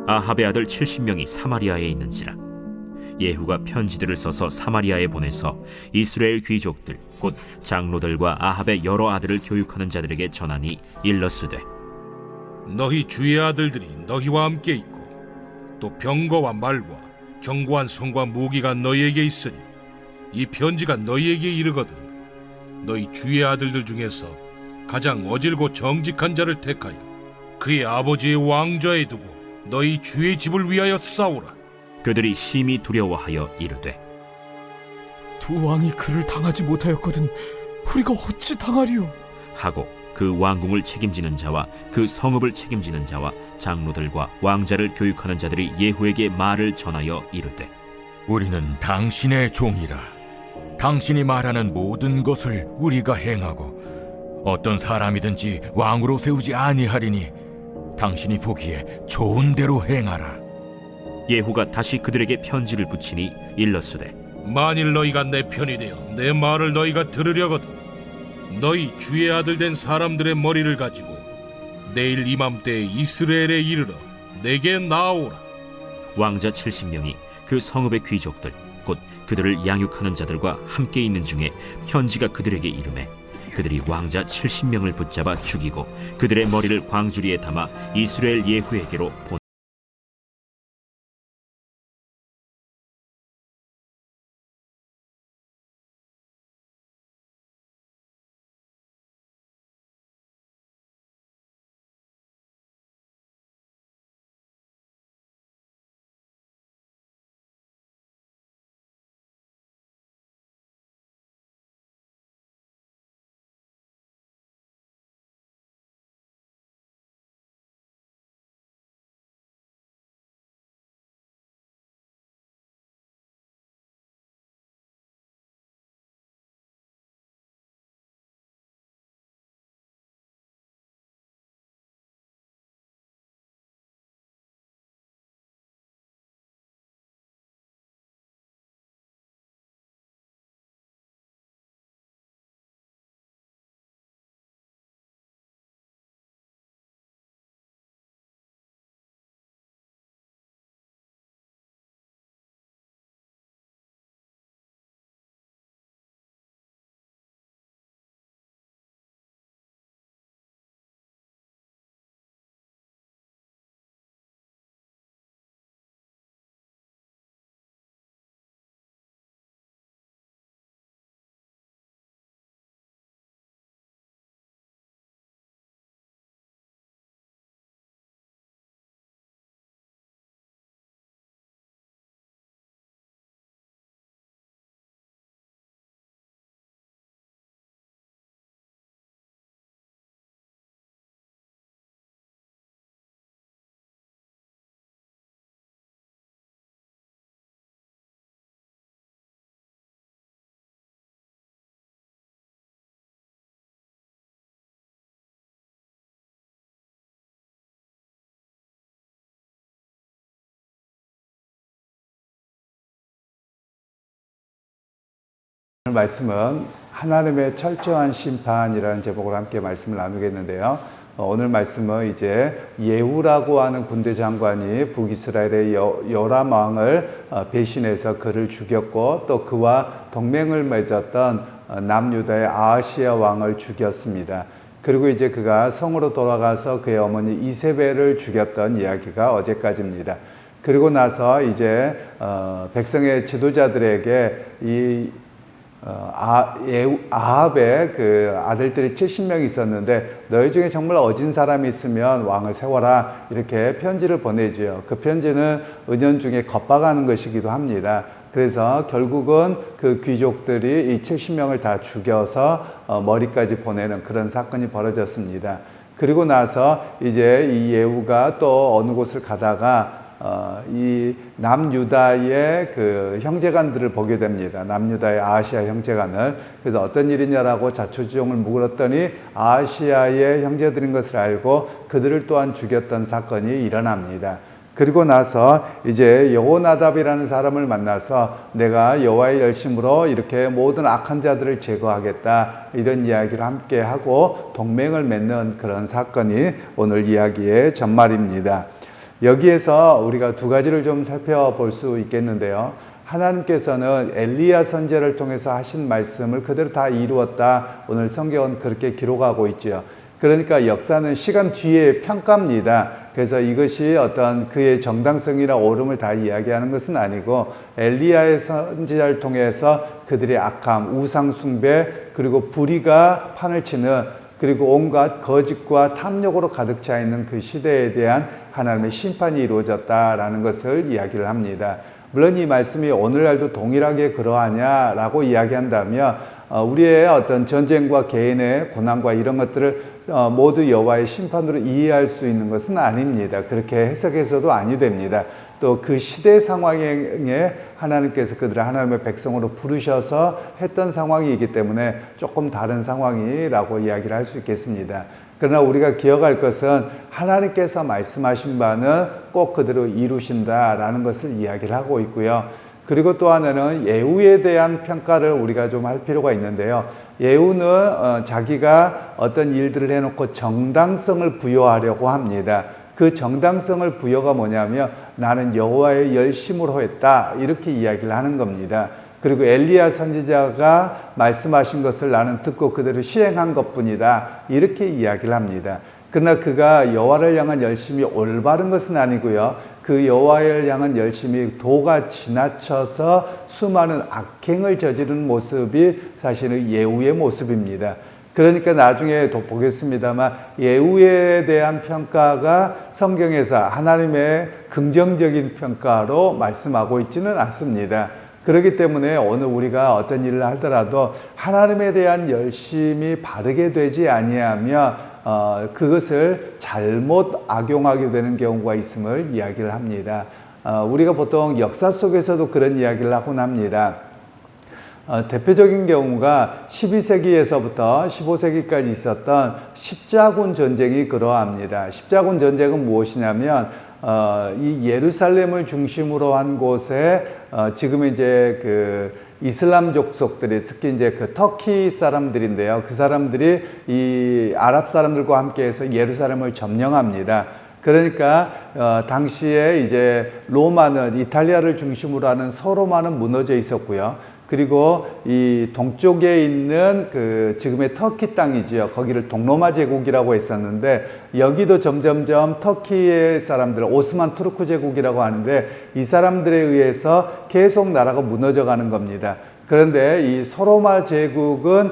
아합의 아들 70명이 사마리아에 있는지라. 예후가 편지들을 써서 사마리아에 보내서 이스라엘 귀족들 곧 장로들과 아합의 여러 아들을 교육하는 자들에게 전하니 일러스되, 너희 주의 아들들이 너희와 함께 있고 또 병거와 말과 견고한 성과 무기가 너희에게 있으니 이 편지가 너희에게 이르거든 너희 주의 아들들 중에서 가장 어질고 정직한 자를 택하여 그의 아버지의 왕좌에 두고 너희 주의 집을 위하여 싸우라. 그들이 심히 두려워하여 이르되, 두 왕이 그를 당하지 못하였거든 우리가 어찌 당하리요? 하고 그 왕궁을 책임지는 자와 그 성읍을 책임지는 자와 장로들과 왕자를 교육하는 자들이 예후에게 말을 전하여 이르되, 우리는 당신의 종이라. 당신이 말하는 모든 것을 우리가 행하고 어떤 사람이든지 왕으로 세우지 아니하리니 당신이 보기에 좋은 대로 행하라. 예후가 다시 그들에게 편지를 붙이니 일렀으되, 만일 너희가 내 편이 되어 내 말을 너희가 들으려거든 너희 주의 아들 된 사람들의 머리를 가지고 내일 이맘때에 이스라엘에 이르러 내게 나아오라. 왕자 70명이 그 성읍의 귀족들 곧 그들을 양육하는 자들과 함께 있는 중에 편지가 그들에게 이르매 그들이 왕자 70명을 붙잡아 죽이고 그들의 머리를 광주리에 담아 이스라엘 예후에게로 보내. 오늘 말씀은 하나님의 철저한 심판이라는 제목으로 함께 말씀을 나누겠는데요. 오늘 말씀은 이제 예후라고 하는 군대 장관이 북이스라엘의 요람 왕을 배신해서 그를 죽였고 또 그와 동맹을 맺었던 남유다의 아하시야 왕을 죽였습니다. 그리고 이제 그가 성으로 돌아가서 그의 어머니 이세벨을 죽였던 이야기가 어제까지입니다. 그리고 나서 이제 백성의 지도자들에게 이 아합의 그 아들들이 70명이 있었는데 너희 중에 정말 어진 사람이 있으면 왕을 세워라 이렇게 편지를 보내지요. 그 편지는 은연중에 겁박하는 것이기도 합니다. 그래서 결국은 그 귀족들이 이 70명을 다 죽여서 머리까지 보내는 그런 사건이 벌어졌습니다. 그리고 나서 이제 이 예후가 또 어느 곳을 가다가 이 남유다의 그 형제간들을 보게 됩니다. 남유다의 아하시야 형제간을. 그래서 어떤 일이냐라고 자초지종을 물었더니 아하시야의 형제들인 것을 알고 그들을 또한 죽였던 사건이 일어납니다. 그리고 나서 이제 여호나답이라는 사람을 만나서 내가 여호와의 열심으로 이렇게 모든 악한 자들을 제거하겠다 이런 이야기를 함께 하고 동맹을 맺는 그런 사건이 오늘 이야기의 전말입니다. 여기에서 우리가 두 가지를 좀 살펴볼 수 있겠는데요. 하나님께서는 엘리야 선지자를 통해서 하신 말씀을 그대로 다 이루었다. 오늘 성경은 그렇게 기록하고 있지요. 그러니까 역사는 시간 뒤에 평가입니다. 그래서 이것이 어떤 그의 정당성이나 옳음을 다 이야기하는 것은 아니고 엘리야의 선지자를 통해서 그들의 악함, 우상 숭배, 그리고 불의가 판을 치는, 그리고 온갖 거짓과 탐욕으로 가득 차 있는 그 시대에 대한 하나님의 심판이 이루어졌다라는 것을 이야기를 합니다. 물론 이 말씀이 오늘날도 동일하게 그러하냐라고 이야기한다면 우리의 어떤 전쟁과 개인의 고난과 이런 것들을 모두 여호와의 심판으로 이해할 수 있는 것은 아닙니다. 그렇게 해석해서도 아니 됩니다. 또 그 시대 상황에 하나님께서 그들을 하나님의 백성으로 부르셔서 했던 상황이기 때문에 조금 다른 상황이라고 이야기를 할 수 있겠습니다. 그러나 우리가 기억할 것은 하나님께서 말씀하신 바는 꼭 그대로 이루신다라는 것을 이야기를 하고 있고요. 그리고 또 하나는 예후에 대한 평가를 우리가 좀 할 필요가 있는데요. 예후는 자기가 어떤 일들을 해놓고 정당성을 부여하려고 합니다. 그 정당성을 부여가 뭐냐면 나는 여호와의 열심으로 했다, 이렇게 이야기를 하는 겁니다. 그리고 엘리야 선지자가 말씀하신 것을 나는 듣고 그대로 시행한 것뿐이다, 이렇게 이야기를 합니다. 그러나 그가 여호와를 향한 열심이 올바른 것은 아니고요. 그 여호와를 향한 열심이 도가 지나쳐서 수많은 악행을 저지른 모습이 사실은 예후의 모습입니다. 그러니까 나중에 또 보겠습니다만 예후에 대한 평가가 성경에서 하나님의 긍정적인 평가로 말씀하고 있지는 않습니다. 그렇기 때문에 오늘 우리가 어떤 일을 하더라도 하나님에 대한 열심이 바르게 되지 아니하면 그것을 잘못 악용하게 되는 경우가 있음을 이야기를 합니다. 우리가 보통 역사 속에서도 그런 이야기를 하곤 합니다. 대표적인 경우가 12세기에서부터 15세기까지 있었던 십자군 전쟁이 그러합니다. 십자군 전쟁은 무엇이냐면 이 예루살렘을 중심으로 한 곳에 지금 이제 그 이슬람 족속들이, 특히 이제 그 터키 사람들인데요. 그 사람들이 이 아랍 사람들과 함께해서 예루살렘을 점령합니다. 그러니까 당시에 이제 로마는, 이탈리아를 중심으로 하는 서로마는 무너져 있었고요. 그리고 이 동쪽에 있는 그 지금의 터키 땅이지요. 거기를 동로마 제국이라고 했었는데 여기도 점점점 터키의 사람들, 오스만 투르크 제국이라고 하는데 이 사람들에 의해서 계속 나라가 무너져 가는 겁니다. 그런데 이 서로마 제국은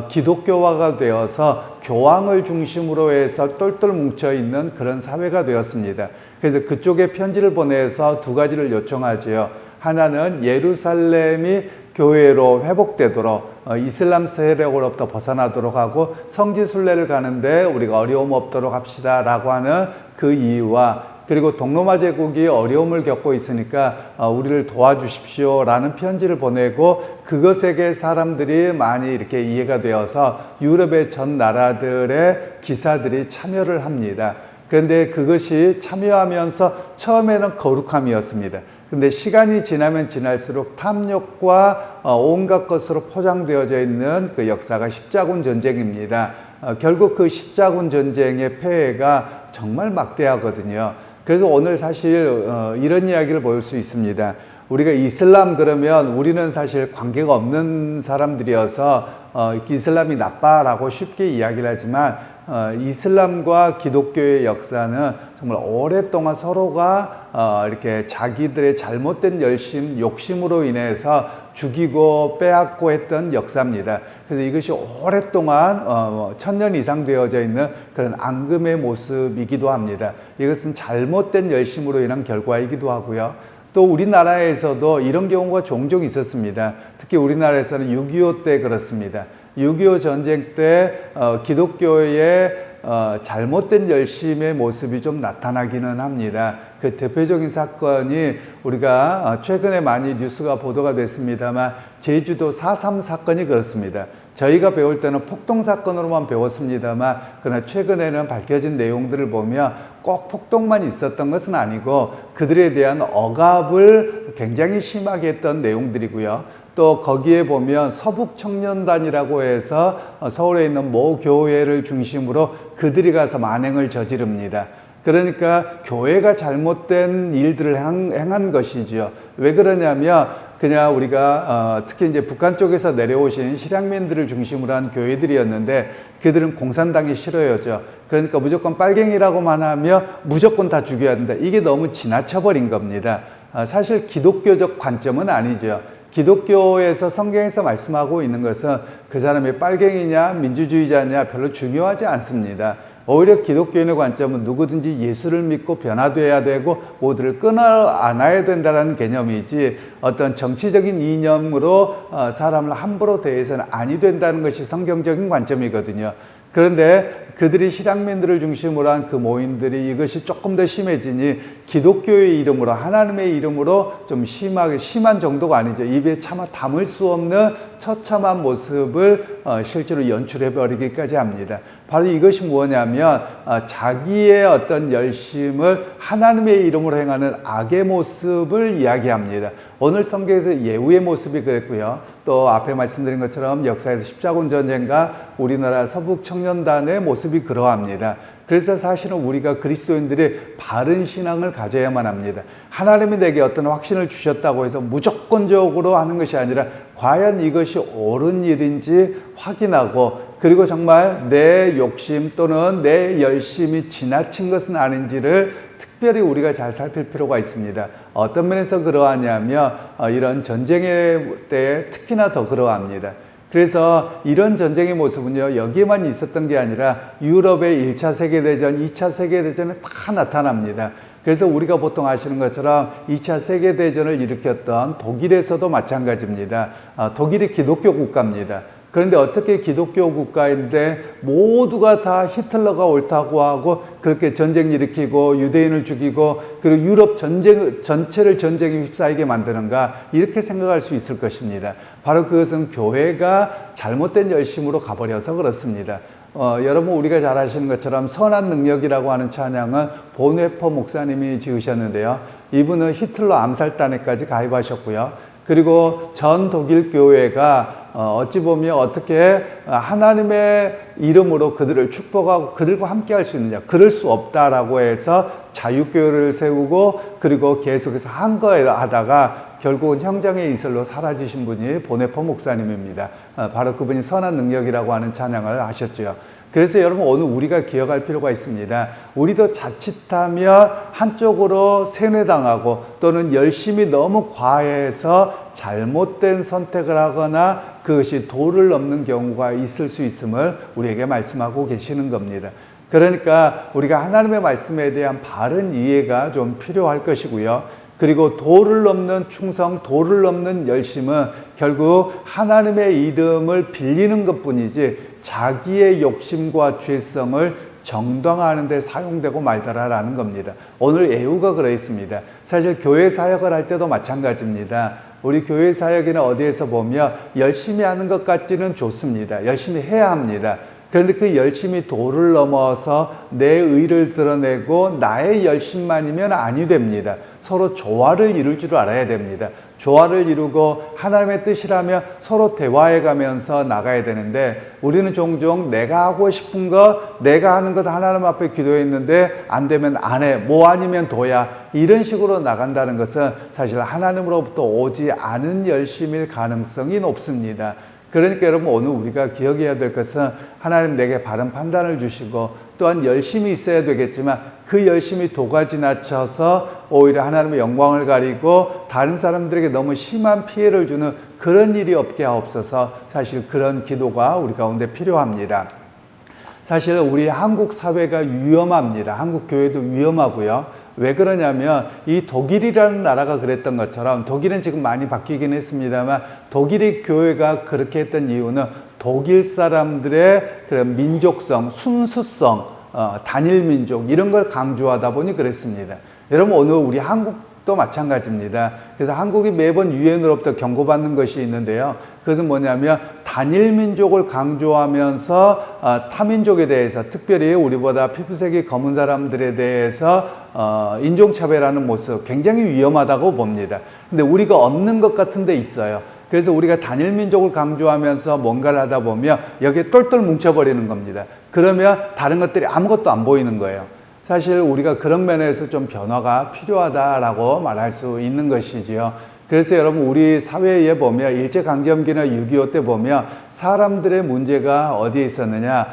기독교화가 되어서 교황을 중심으로 해서 똘똘 뭉쳐 있는 그런 사회가 되었습니다. 그래서 그쪽에 편지를 보내서 두 가지를 요청하지요. 하나는 예루살렘이 교회로 회복되도록 이슬람 세력으로부터 벗어나도록 하고 성지순례를 가는데 우리가 어려움 없도록 합시다 라고 하는 그 이유와, 그리고 동로마 제국이 어려움을 겪고 있으니까 우리를 도와주십시오 라는 편지를 보내고 그것에게 사람들이 많이 이렇게 이해가 되어서 유럽의 전 나라들의 기사들이 참여를 합니다. 그런데 그것이 참여하면서 처음에는 거룩함이었습니다. 근데 시간이 지나면 지날수록 탐욕과 온갖 것으로 포장되어져 있는 그 역사가 십자군 전쟁입니다. 결국 그 십자군 전쟁의 폐해가 정말 막대하거든요. 그래서 오늘 사실 이런 이야기를 볼 수 있습니다. 우리가 이슬람 그러면 우리는 사실 관계가 없는 사람들이어서 이슬람이 나빠라고 쉽게 이야기를 하지만 이슬람과 기독교의 역사는 정말 오랫동안 서로가 이렇게 자기들의 잘못된 욕심으로 인해서 죽이고 빼앗고 했던 역사입니다. 그래서 이것이 오랫동안 1000년 이상 되어져 있는 그런 앙금의 모습이기도 합니다. 이것은 잘못된 열심으로 인한 결과이기도 하고요. 또 우리나라에서도 이런 경우가 종종 있었습니다. 특히 우리나라에서는 6.25 때 그렇습니다. 6.25 전쟁 때 기독교의 잘못된 열심의 모습이 좀 나타나기는 합니다. 그 대표적인 사건이 우리가 최근에 많이 뉴스가 보도가 됐습니다만 제주도 4.3 사건이 그렇습니다. 저희가 배울 때는 폭동 사건으로만 배웠습니다만 그러나 최근에는 밝혀진 내용들을 보면 꼭 폭동만 있었던 것은 아니고 그들에 대한 억압을 굉장히 심하게 했던 내용들이고요. 또 거기에 보면 서북청년단이라고 해서 서울에 있는 모 교회를 중심으로 그들이 가서 만행을 저지릅니다. 그러니까 교회가 잘못된 일들을 행한 것이지요. 왜 그러냐면 그냥 우리가 특히 이제 북한 쪽에서 내려오신 실향민들을 중심으로 한 교회들이었는데 그들은 공산당이 싫어요죠. 그러니까 무조건 빨갱이라고만 하면 무조건 다 죽여야 된다. 이게 너무 지나쳐버린 겁니다. 사실 기독교적 관점은 아니죠. 기독교에서 성경에서 말씀하고 있는 것은 그 사람이 빨갱이냐 민주주의자냐 별로 중요하지 않습니다. 오히려 기독교인의 관점은 누구든지 예수를 믿고 변화되어야 되고 모두를 끊어 안아야 된다는 개념이지 어떤 정치적인 이념으로 사람을 함부로 대해서는 아니 된다는 것이 성경적인 관점이거든요. 그런데 그들이 실향민들을 중심으로 한 그 모임들이 이것이 조금 더 심해지니 기독교의 이름으로 하나님의 이름으로 좀 심한 정도가 아니죠. 입에 차마 담을 수 없는 처참한 모습을 실제로 연출해 버리기까지 합니다. 바로 이것이 뭐냐면 자기의 어떤 열심을 하나님의 이름으로 행하는 악의 모습을 이야기합니다. 오늘 성경에서 예후의 모습이 그랬고요. 또 앞에 말씀드린 것처럼 역사에서 십자군 전쟁과 우리나라 서북 청년단의 모습이 그러합니다. 그래서 사실은 우리가 그리스도인들이 바른 신앙을 가져야만 합니다. 하나님이 내게 어떤 확신을 주셨다고 해서 무조건적으로 하는 것이 아니라 과연 이것이 옳은 일인지 확인하고 그리고 정말 내 욕심 또는 내 열심이 지나친 것은 아닌지를 특별히 우리가 잘 살필 필요가 있습니다. 어떤 면에서 그러하냐면 이런 전쟁의 때에 특히나 더 그러합니다. 그래서 이런 전쟁의 모습은요, 여기에만 있었던 게 아니라 유럽의 1차 세계대전, 2차 세계대전에 다 나타납니다. 그래서 우리가 보통 아시는 것처럼 2차 세계대전을 일으켰던 독일에서도 마찬가지입니다. 독일이 기독교 국가입니다. 그런데 어떻게 기독교 국가인데 모두가 다 히틀러가 옳다고 하고 그렇게 전쟁 일으키고 유대인을 죽이고 그리고 유럽 전체를 전쟁에 휩싸이게 만드는가 이렇게 생각할 수 있을 것입니다. 바로 그것은 교회가 잘못된 열심으로 가버려서 그렇습니다. 여러분 우리가 잘 아시는 것처럼 선한 능력이라고 하는 찬양은 본웨퍼 목사님이 지으셨는데요. 이분은 히틀러 암살단에까지 가입하셨고요. 그리고 전 독일 교회가 어찌 보면 어떻게 하나님의 이름으로 그들을 축복하고 그들과 함께 할 수 있느냐. 그럴 수 없다라고 해서 자유교회를 세우고 그리고 계속해서 한거하다가 결국은 형장의 이슬로 사라지신 분이 본웨퍼 목사님입니다. 바로 그분이 선한 능력이라고 하는 찬양을 하셨죠. 그래서 여러분 오늘 우리가 기억할 필요가 있습니다. 우리도 자칫하면 한쪽으로 세뇌당하고 또는 열심히 너무 과해서 잘못된 선택을 하거나 그것이 도를 넘는 경우가 있을 수 있음을 우리에게 말씀하고 계시는 겁니다. 그러니까 우리가 하나님의 말씀에 대한 바른 이해가 좀 필요할 것이고요. 그리고 도를 넘는 충성, 도를 넘는 열심은 결국 하나님의 이름을 빌리는 것뿐이지 자기의 욕심과 죄성을 정당화하는 데 사용되고 말더라라는 겁니다. 오늘 예후가 그랬습니다. 사실 교회 사역을 할 때도 마찬가지입니다. 우리 교회 사역이나 어디에서 보면 열심히 하는 것 같지는 좋습니다. 열심히 해야 합니다. 그런데 그 열심이 도를 넘어서 내 의를 드러내고 나의 열심만이면 아니 됩니다. 서로 조화를 이룰 줄 알아야 됩니다. 조화를 이루고 하나님의 뜻이라면 서로 대화해 가면서 나가야 되는데 우리는 종종 내가 하고 싶은 거 내가 하는 것 하나님 앞에 기도했는데 안 되면 안 해. 뭐 아니면 도야. 이런 식으로 나간다는 것은 사실 하나님으로부터 오지 않은 열심일 가능성이 높습니다. 그러니까 여러분 오늘 우리가 기억해야 될 것은 하나님 내게 바른 판단을 주시고 또한 열심히 있어야 되겠지만 그 열심이 도가 지나쳐서 오히려 하나님의 영광을 가리고 다른 사람들에게 너무 심한 피해를 주는 그런 일이 없게 하옵소서. 사실 그런 기도가 우리 가운데 필요합니다. 사실 우리 한국 사회가 위험합니다. 한국 교회도 위험하고요. 왜 그러냐면 이 독일이라는 나라가 그랬던 것처럼 독일은 지금 많이 바뀌긴 했습니다만 독일의 교회가 그렇게 했던 이유는 독일 사람들의 그런 민족성, 순수성, 단일 민족 이런 걸 강조하다 보니 그랬습니다. 여러분 오늘 우리 한국도 마찬가지입니다. 그래서 한국이 매번 유엔으로부터 경고받는 것이 있는데요. 그것은 뭐냐면 단일 민족을 강조하면서 타민족에 대해서 특별히 우리보다 피부색이 검은 사람들에 대해서 인종차별하는 모습 굉장히 위험하다고 봅니다. 근데 우리가 없는 것 같은 데 있어요. 그래서 우리가 단일 민족을 강조하면서 뭔가를 하다 보면 여기에 똘똘 뭉쳐버리는 겁니다. 그러면 다른 것들이 아무것도 안 보이는 거예요. 사실 우리가 그런 면에서 좀 변화가 필요하다라고 말할 수 있는 것이지요. 그래서 여러분 우리 사회에 보면 일제강점기나 6.25 때 보면 사람들의 문제가 어디에 있었느냐,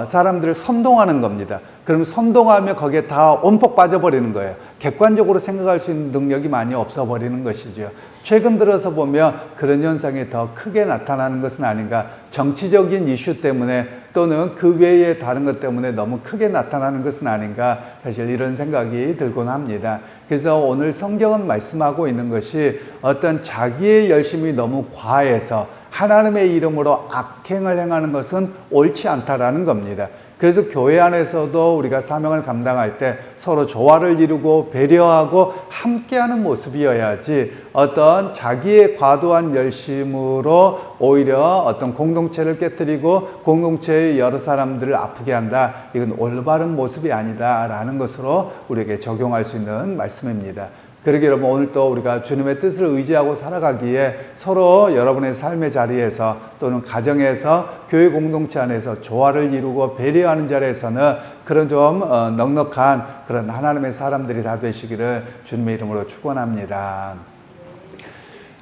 사람들을 선동하는 겁니다. 그럼 선동하면 거기에 다 온폭 빠져버리는 거예요. 객관적으로 생각할 수 있는 능력이 많이 없어버리는 것이죠. 최근 들어서 보면 그런 현상이 더 크게 나타나는 것은 아닌가. 정치적인 이슈 때문에 또는 그 외에 다른 것 때문에 너무 크게 나타나는 것은 아닌가. 사실 이런 생각이 들곤 합니다. 그래서 오늘 성경은 말씀하고 있는 것이 어떤 자기의 열심이 너무 과해서 하나님의 이름으로 악행을 행하는 것은 옳지 않다라는 겁니다. 그래서 교회 안에서도 우리가 사명을 감당할 때 서로 조화를 이루고 배려하고 함께하는 모습이어야지 어떤 자기의 과도한 열심으로 오히려 어떤 공동체를 깨뜨리고 공동체의 여러 사람들을 아프게 한다. 이건 올바른 모습이 아니다라는 것으로 우리에게 적용할 수 있는 말씀입니다. 그러게 여러분 오늘 또 우리가 주님의 뜻을 의지하고 살아가기에 서로 여러분의 삶의 자리에서 또는 가정에서 교회 공동체 안에서 조화를 이루고 배려하는 자리에서는 그런 좀 넉넉한 그런 하나님의 사람들이 다 되시기를 주님의 이름으로 축원합니다.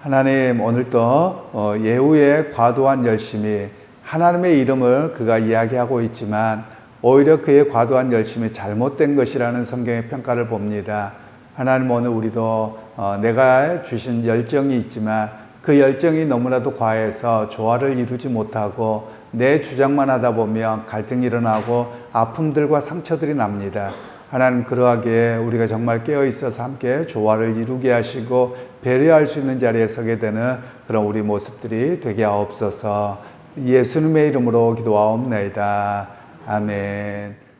하나님 오늘 또 예후의 과도한 열심이 하나님의 이름을 그가 이야기하고 있지만 오히려 그의 과도한 열심이 잘못된 것이라는 성경의 평가를 봅니다. 하나님 오늘 우리도 내가 주신 열정이 있지만 그 열정이 너무나도 과해서 조화를 이루지 못하고 내 주장만 하다 보면 갈등이 일어나고 아픔들과 상처들이 납니다. 하나님 그러하기에 우리가 정말 깨어있어서 함께 조화를 이루게 하시고 배려할 수 있는 자리에 서게 되는 그런 우리 모습들이 되게 하옵소서. 예수님의 이름으로 기도하옵나이다. 아멘.